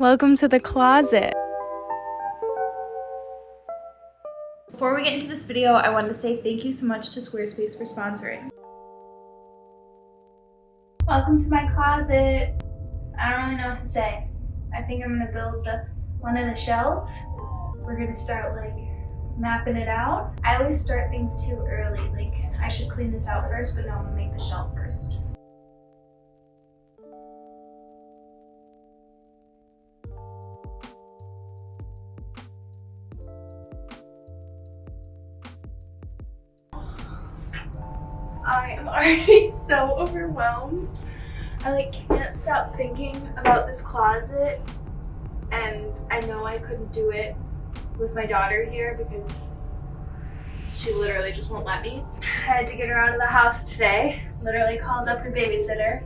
Welcome to the closet. Before we get into this video, I wanted to say thank you so much to Squarespace for sponsoring. Welcome to my closet. I don't really know what to say. I think I'm gonna build one of the shelves. We're gonna start mapping it out. I always start things too early. I should clean this out first, but no, I'm gonna make the shelf first. I am already so overwhelmed. I can't stop thinking about this closet, and I know I couldn't do it with my daughter here because she literally just won't let me. I had to get her out of the house today. Literally called up her babysitter,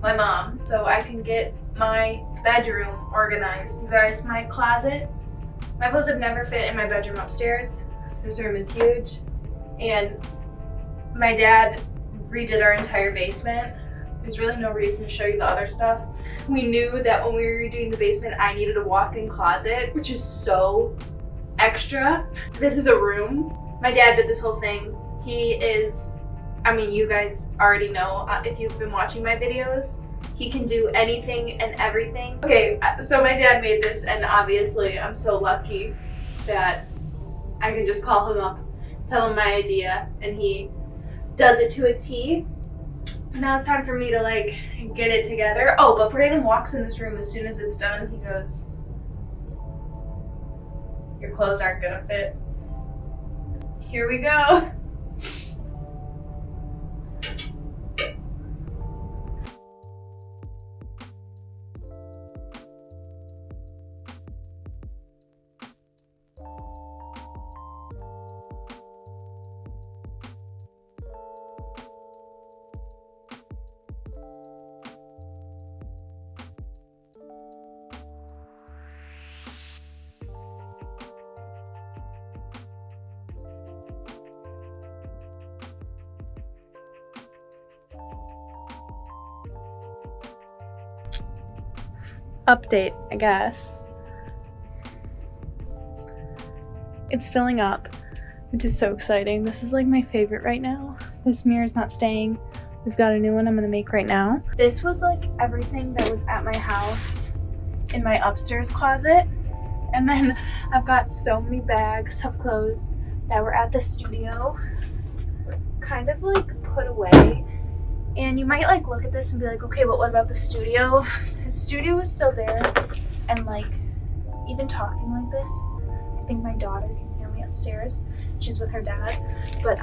my mom, so I can get my bedroom organized. You guys, my clothes have never fit in my bedroom upstairs. This room is huge, and my dad redid our entire basement. There's really no reason to show you the other stuff. We knew that when we were redoing the basement, I needed a walk-in closet, which is so extra. This is a room. My dad did this whole thing. He is, you guys already know if you've been watching my videos, he can do anything and everything. Okay, so my dad made this, and obviously I'm so lucky that I can just call him up, tell him my idea, and he does it to a T. Now it's time for me to get it together. Oh, but Brandon walks in this room as soon as it's done. He goes, "Your clothes aren't gonna fit." Here we go. Update, I guess. It's filling up, which is so exciting. This is my favorite right now. This mirror's not staying. We've got a new one I'm gonna make right now. This was everything that was at my house in my upstairs closet. And then I've got so many bags of clothes that were at the studio, kind of put away. And you might look at this and be okay, but what about the studio? The studio is still there, and even talking like this, I think my daughter can hear me upstairs. She's with her dad, but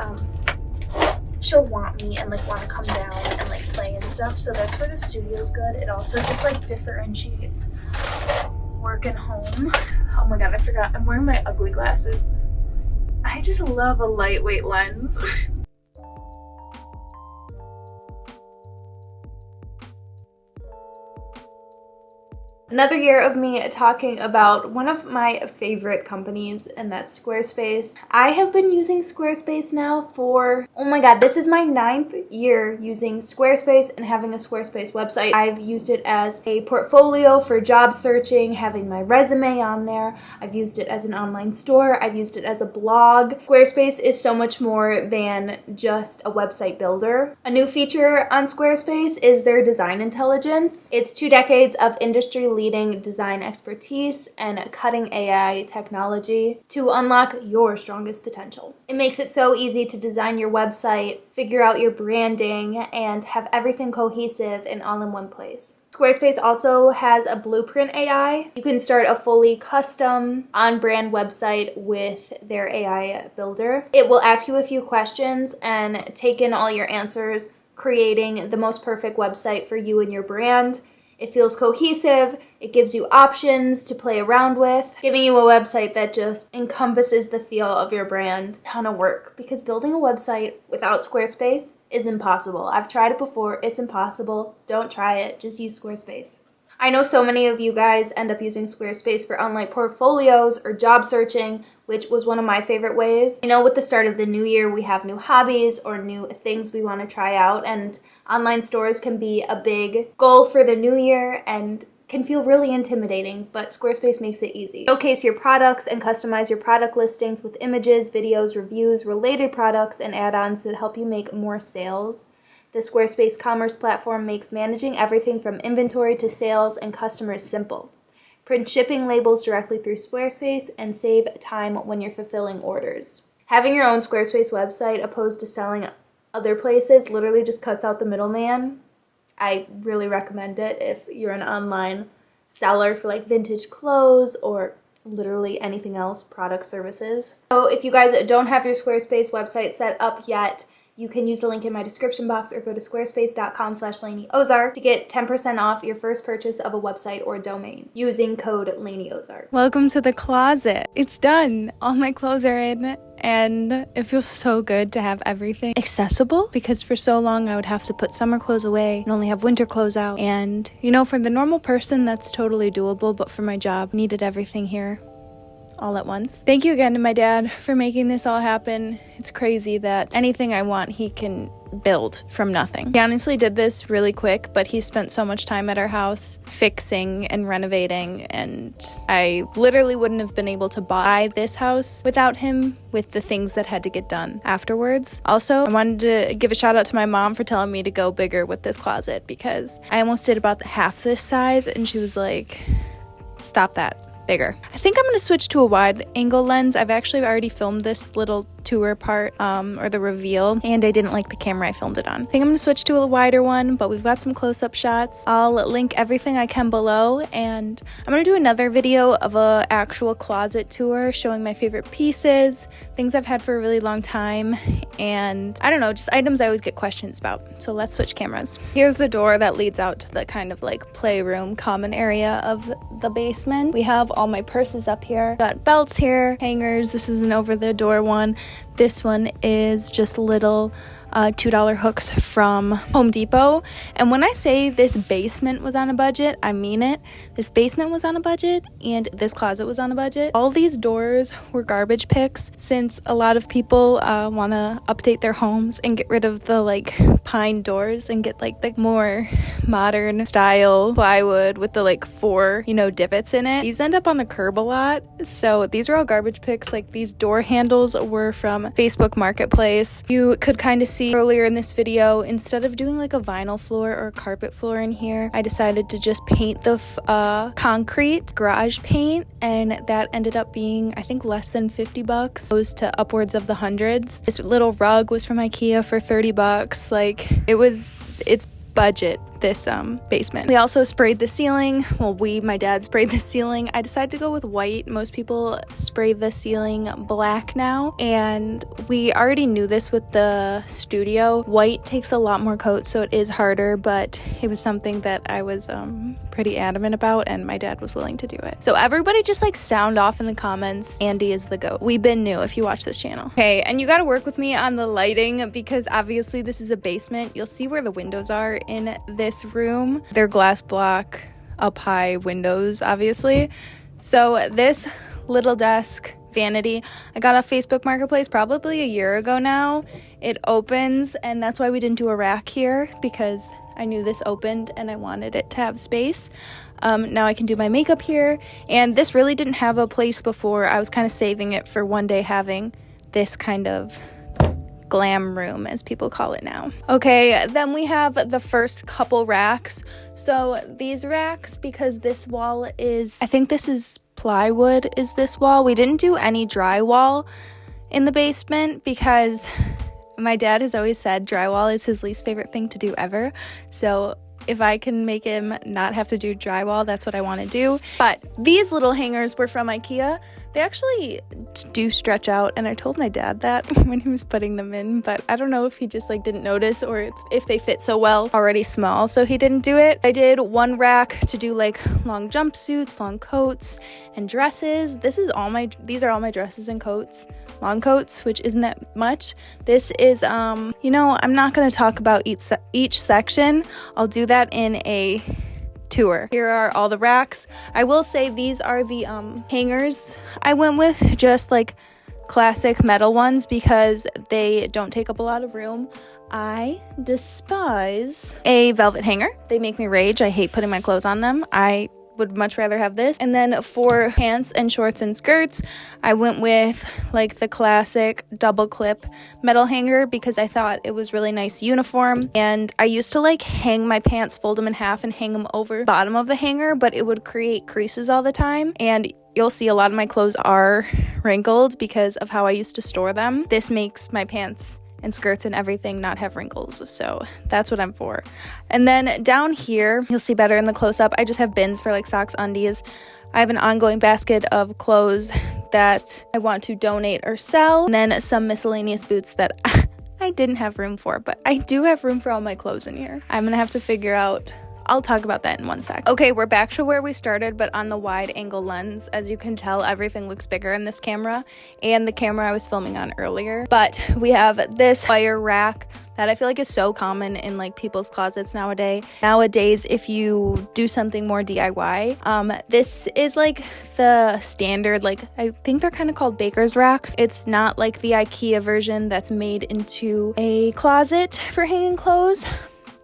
she'll want me and want to come down and play and stuff. So that's where the studio's good. It also just differentiates work and home. Oh my god, I forgot. I'm wearing my ugly glasses. I just love a lightweight lens. Another year of me talking about one of my favorite companies, and that's Squarespace. I have been using Squarespace now for, oh my god, this is my 9th year using Squarespace and having a Squarespace website. I've used it as a portfolio for job searching, having my resume on there. I've used it as an online store. I've used it as a blog. Squarespace is so much more than just a website builder. A new feature on Squarespace is their design intelligence. It's 2 decades of industry-leading design expertise and cutting AI technology to unlock your strongest potential. It makes it so easy to design your website, figure out your branding, and have everything cohesive and all in one place. Squarespace also has a blueprint AI. You can start a fully custom on-brand website with their AI builder. It will ask you a few questions and take in all your answers, creating the most perfect website for you and your brand. It feels cohesive, it gives you options to play around with, giving you a website that just encompasses the feel of your brand. Ton of work, because building a website without Squarespace is impossible. I've tried it before, it's impossible. Don't try it, just use Squarespace. I know so many of you guys end up using Squarespace for online portfolios or job searching, which was one of my favorite ways. I know with the start of the new year, we have new hobbies or new things we want to try out, and online stores can be a big goal for the new year and can feel really intimidating, but Squarespace makes it easy. Showcase your products and customize your product listings with images, videos, reviews, related products, and add-ons that help you make more sales. The Squarespace commerce platform makes managing everything from inventory to sales and customers simple. Print shipping labels directly through Squarespace and save time when you're fulfilling orders. Having your own Squarespace website opposed to selling other places literally just cuts out the middleman. I really recommend it if you're an online seller for like vintage clothes or literally anything else, product services. So if you guys don't have your Squarespace website set up yet, you can use the link in my description box or go to squarespace.com/LanieOzark to get 10% off your first purchase of a website or domain using code LanieOzark. Welcome to the closet. It's done. All my clothes are in and it feels so good to have everything accessible because for so long I would have to put summer clothes away and only have winter clothes out. And you know, for the normal person that's totally doable, but for my job, needed everything here all at once. Thank you again to my dad for making this all happen. It's crazy that anything I want, he can build from nothing. He honestly did this really quick, but he spent so much time at our house fixing and renovating, and I literally wouldn't have been able to buy this house without him with the things that had to get done afterwards. Also, I wanted to give a shout out to my mom for telling me to go bigger with this closet because I almost did about half this size and she was like, stop that. Bigger. I think I'm going to switch to a wide angle lens. I've actually already filmed this little tour part or the reveal, and I didn't like the camera I filmed it on. I think I'm going to switch to a wider one, but we've got some close-up shots. I'll link everything I can below, and I'm going to do another video of a actual closet tour showing my favorite pieces, things I've had for a really long time, and I don't know, just items I always get questions about. So let's switch cameras. Here's the door that leads out to the kind of like playroom common area of the basement. We have all my purses up here. Got belts here, hangers. This is an over the door one. This one is just little $2 hooks from Home Depot. And when I say this basement was on a budget, I mean it. This basement was on a budget and this closet was on a budget. All these doors were garbage picks since a lot of people want to update their homes and get rid of the like pine doors and get like the more modern style plywood with the like 4, divots in it. These end up on the curb a lot. So these are all garbage picks. Like these door handles were from Facebook Marketplace. You could kind of see earlier in this video, instead of doing like a vinyl floor or a carpet floor in here, I decided to just paint the concrete garage paint, and that ended up being I think less than $50, goes to upwards of the hundreds. This little rug was from IKEA for $30. Like it's budget, this basement. We also sprayed the ceiling. Well, my dad sprayed the ceiling. I decided to go with white. Most people spray the ceiling black now, and we already knew this with the studio. White takes a lot more coats, so it is harder, but it was something that I was pretty adamant about, and my dad was willing to do it. So everybody just like sound off in the comments, Andy is the GOAT. We've been new if you watch this channel. Okay, and you gotta work with me on the lighting because obviously this is a basement. You'll see where the windows are in this room. They're glass block, up high windows, obviously. So this little desk vanity I got off Facebook Marketplace probably a year ago now. It opens, and that's why we didn't do a rack here, because I knew this opened and I wanted it to have space. Now I can do my makeup here, and this really didn't have a place before. I was kind of saving it for one day having this kind of glam room, as people call it now. Okay, then we have the first couple racks. So these racks, because this wall is, I think this is plywood, is this wall. We didn't do any drywall in the basement because my dad has always said drywall is his least favorite thing to do ever. So if I can make him not have to do drywall, that's what I want to do. But these little hangers were from IKEA. They actually do stretch out, and I told my dad that when he was putting them in, but I don't know if he just like didn't notice or if they fit so well already small, so he didn't do it. I did one rack to do like long jumpsuits, long coats, and dresses. These are all my dresses and coats. Long coats, which isn't that much. This is, I'm not going to talk about each section. I'll do that in a tour. Here are all the racks. I will say these are the hangers I went with, just like classic metal ones because they don't take up a lot of room. I despise a velvet hanger. They make me rage. I hate putting my clothes on them. I would much rather have this. And then for pants and shorts and skirts, I went with like the classic double clip metal hanger because I thought it was really nice uniform. And I used to like hang my pants, fold them in half and hang them over the bottom of the hanger, but it would create creases all the time. And you'll see a lot of my clothes are wrinkled because of how I used to store them. This makes my pants and skirts and everything not have wrinkles, so that's what I'm for. And then down here, you'll see better in the close-up, I just have bins for like socks, undies. I have an ongoing basket of clothes that I want to donate or sell, and then some miscellaneous boots that I didn't have room for, but I do have room for all my clothes in here. I'm gonna have to figure out, I'll talk about that in one sec. Okay, we're back to where we started, but on the wide angle lens. As you can tell, everything looks bigger in this camera and the camera I was filming on earlier. But we have this fire rack that I feel like is so common in like people's closets nowadays if you do something more DIY. This is like the standard, like I think they're kind of called baker's racks. It's not like the IKEA version that's made into a closet for hanging clothes.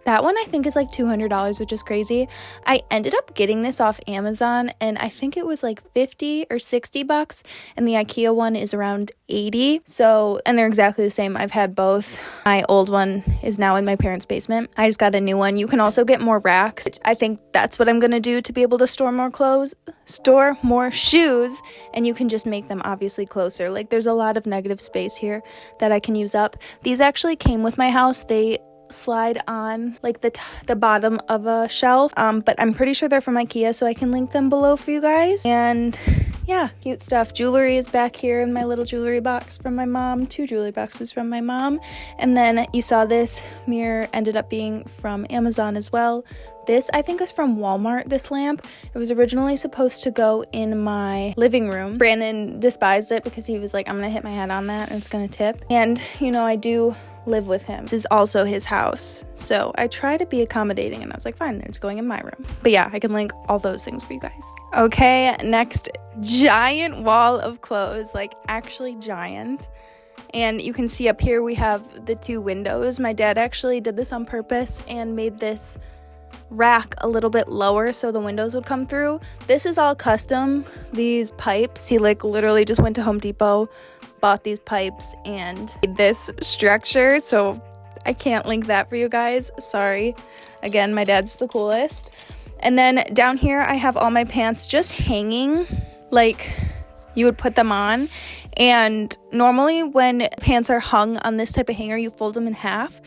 That one I think is like $200, which is crazy. I ended up getting this off Amazon and I think it was like 50 or 60 bucks, and the IKEA one is around 80. So, and they're exactly the same. I've had both. My old one is now in my parents' basement. I just got a new one. You can also get more racks. I think that's what I'm gonna do to be able to store more clothes, store more shoes, and you can just make them obviously closer. Like there's a lot of negative space here that I can use up. These actually came with my house. They slide on like the bottom of a shelf, but I'm pretty sure they're from IKEA, so I can link them below for you guys. And yeah, cute stuff. Jewelry is back here in my little jewelry box from my mom, 2 jewelry boxes from my mom. And then you saw this mirror ended up being from Amazon as well. This I think is from Walmart, this lamp. It was originally supposed to go in my living room. Brandon despised it because he was like, I'm gonna hit my head on that and it's gonna tip. And you know, I do live with him. This is also his house, so I try to be accommodating, and I was like, fine, then it's going in my room. But yeah, I can link all those things for you guys. Okay, next, giant wall of clothes, like actually giant. And you can see up here we have the 2 windows. My dad actually did this on purpose and made this rack a little bit lower so the windows would come through. This is all custom, these pipes. He like literally just went to Home Depot, bought these pipes and made this structure, so I can't link that for you guys, sorry. Again, my dad's the coolest. And then down here I have all my pants just hanging like you would put them on. And normally when pants are hung on this type of hanger, you fold them in half,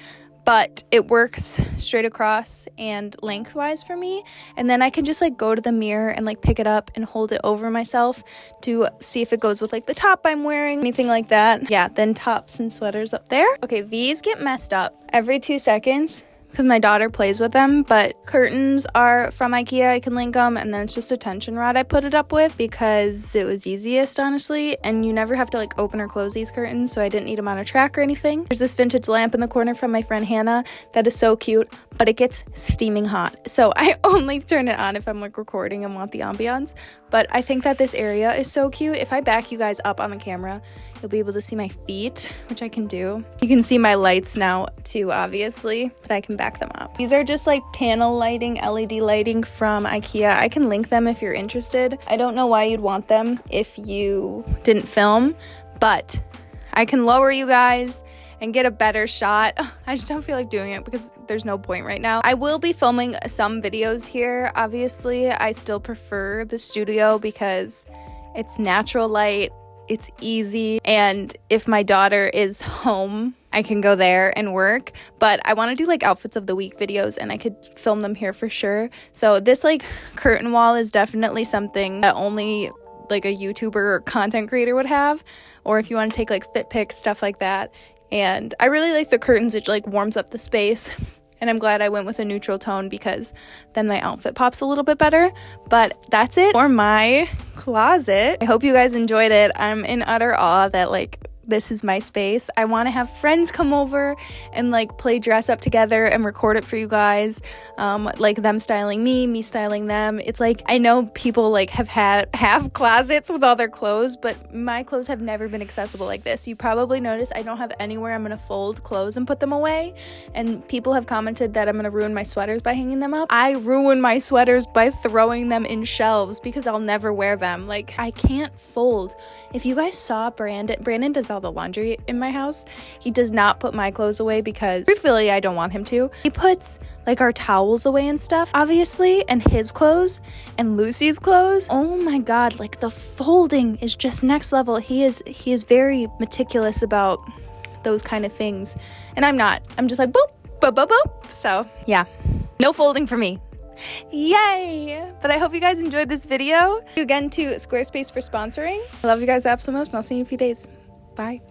but it works straight across and lengthwise for me. And then I can just like go to the mirror and like pick it up and hold it over myself to see if it goes with like the top I'm wearing, anything like that. Yeah, then tops and sweaters up there. Okay, these get messed up every 2 seconds because my daughter plays with them, but curtains are from IKEA. I can link them, and then it's just a tension rod I put it up with because it was easiest, honestly, and you never have to like open or close these curtains, so I didn't need them on a track or anything. There's this vintage lamp in the corner from my friend Hannah that is so cute, but it gets steaming hot, so I only turn it on if I'm like recording and want the ambiance. But I think that this area is so cute. If I back you guys up on the camera, you'll be able to see my feet, which I can do. You can see my lights now too, obviously, but I can back them up. These are just like panel lighting, LED lighting from IKEA. I can link them if you're interested. I don't know why you'd want them if you didn't film, but I can lower you guys and get a better shot. I just don't feel like doing it because there's no point right now. I will be filming some videos here. Obviously, I still prefer the studio because it's natural light, it's easy, and if my daughter is home, I can go there and work. But I want to do like outfits of the week videos, and I could film them here for sure. So this like curtain wall is definitely something that only like a YouTuber or content creator would have, or if you want to take like fit pics, stuff like that. And I really like the curtains. It like warms up the space, and I'm glad I went with a neutral tone because then my outfit pops a little bit better. But that's it for my closet. I hope you guys enjoyed it. I'm in utter awe that like this is my space. I want to have friends come over and like play dress up together and record it for you guys. Like them styling me styling them. It's like, I know people like have closets with all their clothes, but my clothes have never been accessible like this. You probably noticed I don't have anywhere I'm going to fold clothes and put them away. And people have commented that I'm going to ruin my sweaters by hanging them up. I ruin my sweaters by throwing them in shelves because I'll never wear them. Like, I can't fold. If you guys saw Brandon does all the laundry in my house. He does not put my clothes away because truthfully I don't want him to. He puts like our towels away and stuff, obviously, and his clothes and Lucy's clothes. Oh my god, like the folding is just next level. He is very meticulous about those kind of things. And I'm not. I'm just like boop, boop, boop, boop. So yeah, no folding for me. Yay! But I hope you guys enjoyed this video. Thank you again to Squarespace for sponsoring. I love you guys absolutely most, and I'll see you in a few days. Bye.